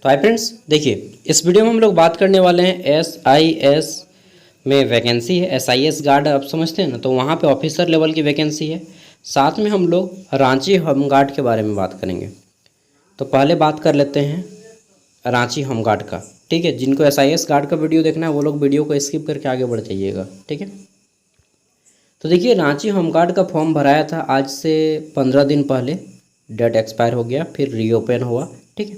तो hi friends, देखिए इस वीडियो में हम लोग बात करने वाले हैं SIS में वैकेंसी है। SIS गार्ड आप समझते हैं ना, तो वहाँ पे ऑफिसर लेवल की वैकेंसी है। साथ में हम लोग रांची होमगार्ड के बारे में बात करेंगे। तो पहले बात कर लेते हैं रांची होमगार्ड का। ठीक है, जिनको SIS गार्ड का वीडियो देखना है वो लोग वीडियो को स्किप करके आगे बढ़ जाइएगा। ठीक है, तो देखिए रांची होमगार्ड का फॉर्म भराया था आज से 15 दिन पहले। डेट एक्सपायर हो गया, फिर रीओपन हुआ। ठीक है,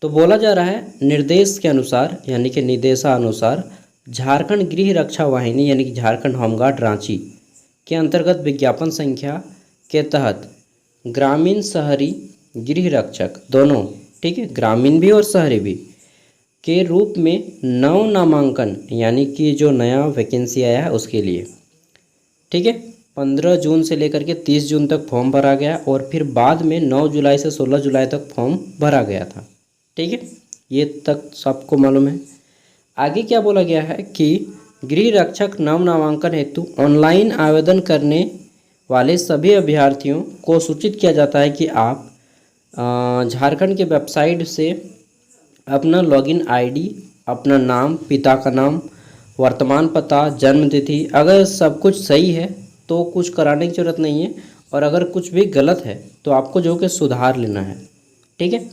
तो बोला जा रहा है निर्देश के अनुसार यानी कि निर्देशानुसार झारखंड गृह रक्षा वाहिनी यानी कि झारखंड होमगार्ड रांची के अंतर्गत विज्ञापन संख्या के तहत ग्रामीण शहरी गृह रक्षक दोनों, ठीक है, ग्रामीण भी और शहरी भी के रूप में नव नामांकन यानी कि जो नया वैकेंसी आया है उसके लिए, ठीक है, 15 जून से लेकर के 30 जून तक फॉर्म भरा गया और फिर बाद में 9 जुलाई से 16 जुलाई तक फॉर्म भरा गया था। ठीक है, ये तक सबको मालूम है। आगे क्या बोला गया है कि गृह रक्षक नव नामांकन हेतु ऑनलाइन आवेदन करने वाले सभी अभ्यर्थियों को सूचित किया जाता है कि आप झारखंड के वेबसाइट से अपना लॉगिन आईडी, अपना नाम, पिता का नाम, वर्तमान पता, जन्म तिथि, अगर सब कुछ सही है तो कुछ कराने की ज़रूरत नहीं है, और अगर कुछ भी गलत है तो आपको जो कि सुधार लेना है। ठीक है,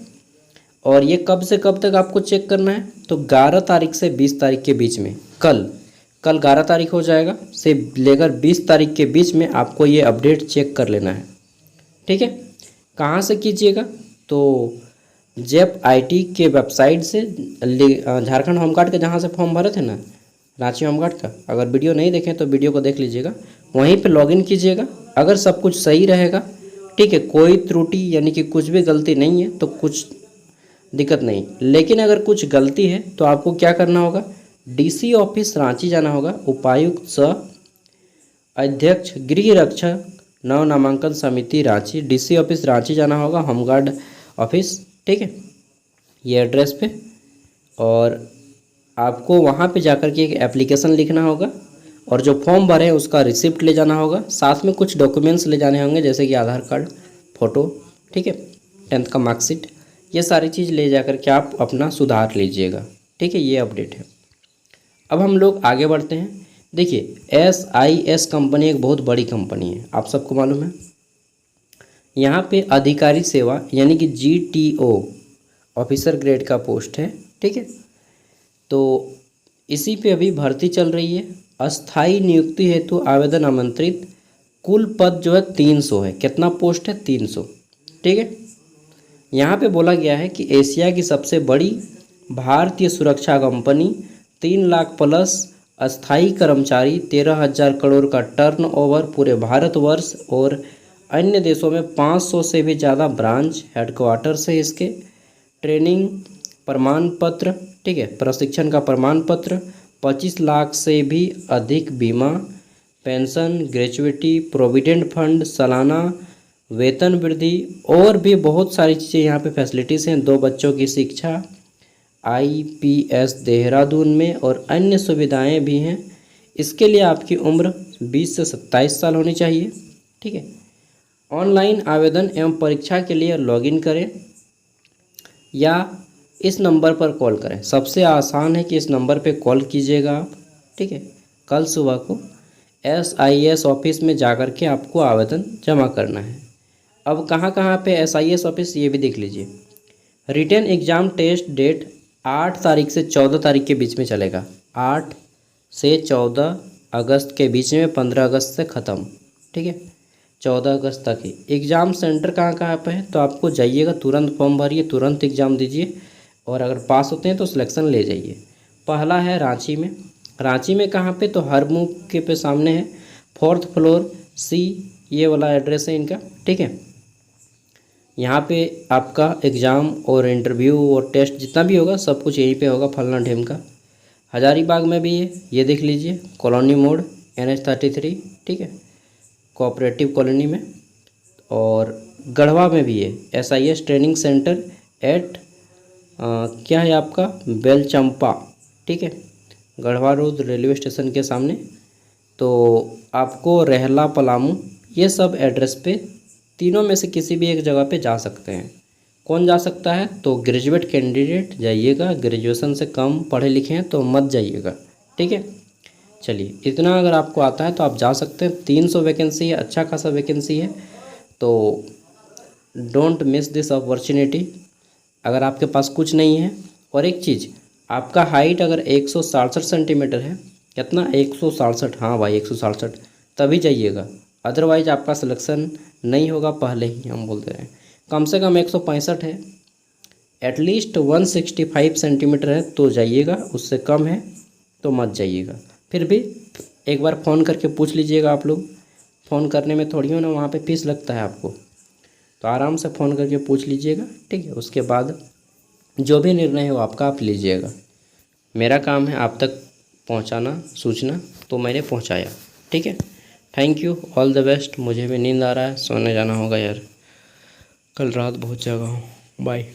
और ये कब से कब तक आपको चेक करना है, तो 11 तारीख से 20 तारीख के बीच में, कल 11 तारीख हो जाएगा, से लेकर 20 तारीख के बीच में आपको ये अपडेट चेक कर लेना है। ठीक है, कहाँ से कीजिएगा, तो जेप IT के वेबसाइट से, झारखंड होमगार्ड के जहाँ से फॉर्म भरे थे ना रांची होमगार्ड का, अगर वीडियो नहीं देखें तो वीडियो को देख लीजिएगा, वहीं पे लॉगिन कीजिएगा। अगर सब कुछ सही रहेगा, ठीक है, कोई त्रुटि यानी कि कुछ भी गलती नहीं है तो कुछ दिक्कत नहीं, लेकिन अगर कुछ गलती है तो आपको क्या करना होगा, DC ऑफिस रांची जाना होगा, उपायुक्त सह अध्यक्ष गृह रक्षक नव नामांकन समिति रांची, DC ऑफिस रांची जाना होगा, होमगार्ड ऑफिस। ठीक है, ये एड्रेस पे, और आपको वहाँ पे जाकर के एक एप्लीकेशन लिखना होगा और जो फॉर्म भरे हैं उसका रिसिप्ट ले जाना होगा। साथ में कुछ डॉक्यूमेंट्स ले जाने होंगे जैसे कि आधार कार्ड, फ़ोटो, ठीक है, 10th का मार्कशीट, ये सारी चीज़ ले जाकर के आप अपना सुधार लीजिएगा। ठीक है, ये अपडेट है। अब हम लोग आगे बढ़ते हैं। देखिए SIS कंपनी एक बहुत बड़ी कंपनी है, आप सबको मालूम है। यहाँ पे अधिकारी सेवा यानी कि GTO ऑफिसर ग्रेड का पोस्ट है। ठीक है, तो इसी पे अभी भर्ती चल रही है। अस्थाई नियुक्ति हेतु आवेदन आमंत्रित, कुल पद जो है 300 है। कितना पोस्ट है, 300। ठीक है, यहाँ पे बोला गया है कि एशिया की सबसे बड़ी भारतीय सुरक्षा कंपनी, 3 लाख प्लस अस्थाई कर्मचारी, 13,000 करोड़ का टर्नओवर पूरे भारतवर्ष और अन्य देशों में 500 से भी ज़्यादा ब्रांच हेडक्वार्टर्स है इसके। ट्रेनिंग प्रमाण पत्र, ठीक है, प्रशिक्षण का प्रमाण पत्र, 25 लाख से भी अधिक बीमा, पेंशन, ग्रेचुइटी, प्रोविडेंट फंड, सालाना वेतन वृद्धि और भी बहुत सारी चीज़ें यहाँ पे फैसिलिटीज़ हैं। 2 बच्चों की शिक्षा, IPS देहरादून में और अन्य सुविधाएं भी हैं। इसके लिए आपकी उम्र 20 से 27 साल होनी चाहिए। ठीक है, ऑनलाइन आवेदन एवं परीक्षा के लिए लॉगिन करें या इस नंबर पर कॉल करें। सबसे आसान है कि इस नंबर पे कॉल कीजिएगा आप। ठीक है, कल सुबह को SIS ऑफिस में जाकर के आपको आवेदन जमा करना है। अब कहाँ कहाँ पे SIS ऑफिस, ये भी देख लीजिए। रिटन एग्ज़ाम टेस्ट डेट 8 तारीख से 14 तारीख के बीच में चलेगा। 8 से 14 अगस्त के बीच में, 15 अगस्त से ख़त्म। ठीक है, 14 अगस्त तक ही। एग्ज़ाम सेंटर कहाँ कहाँ पे है, तो आपको जाइएगा, तुरंत फॉर्म भरिए, तुरंत एग्ज़ाम दीजिए और अगर पास होते हैं तो सिलेक्शन ले जाइए। पहला है रांची में। रांची में कहाँ पे, तो हर मुँह के पे सामने है, 4th फ्लोर C, ये वाला एड्रेस है इनका। ठीक है, यहाँ पे आपका एग्ज़ाम और इंटरव्यू और टेस्ट जितना भी होगा सब कुछ यहीं पे होगा, फलना ढेम का। हजारीबाग में भी है, ये देख लीजिए, कॉलोनी मोड़, NH33, ठीक है, कोऑपरेटिव कॉलोनी में। और गढ़वा में भी है SIS ट्रेनिंग सेंटर एट क्या है आपका, बेलचंपा। ठीक है, गढ़वा रोड रेलवे स्टेशन के सामने। तो आपको रहला, पलामू, ये सब एड्रेस पे तीनों में से किसी भी एक जगह पे जा सकते हैं। कौन जा सकता है? तो ग्रेजुएट कैंडिडेट जाइएगा, ग्रेजुएशन से कम पढ़े लिखे हैं तो मत जाइएगा, ठीक है। चलिए, इतना अगर आपको आता है तो आप जा सकते हैं। 300 वैकेंसी है, अच्छा खासा वैकेंसी है, तो डोंट मिस दिस अपॉर्चुनिटी। अगर आपके पास कुछ नहीं है, और एक चीज़, आपका हाइट अगर 167 सेंटीमीटर है, कितना? 167, हाँ भाई 167, तभी जाइएगा, अदरवाइज आपका सिलेक्शन नहीं होगा, पहले ही हम बोल दे रहे हैं। कम से कम 165 है, एटलीस्ट 165 सेंटीमीटर है तो जाइएगा, उससे कम है तो मत जाइएगा। फिर भी एक बार फ़ोन करके पूछ लीजिएगा आप लोग, फ़ोन करने में थोड़ी हो ना वहाँ पे फीस लगता है आपको, तो आराम से फ़ोन करके पूछ लीजिएगा, ठीक है। उसके बाद जो भी निर्णय हो आपका, आप लीजिएगा। मेरा काम है आप तक पहुंचाना सूचना, तो मैंने पहुंचाया, ठीक है। Thank you, all the best. मुझे भी नींद आ रहा है, सोने जाना होगा यार, कल रात बहुत जगा हूँ। बाय।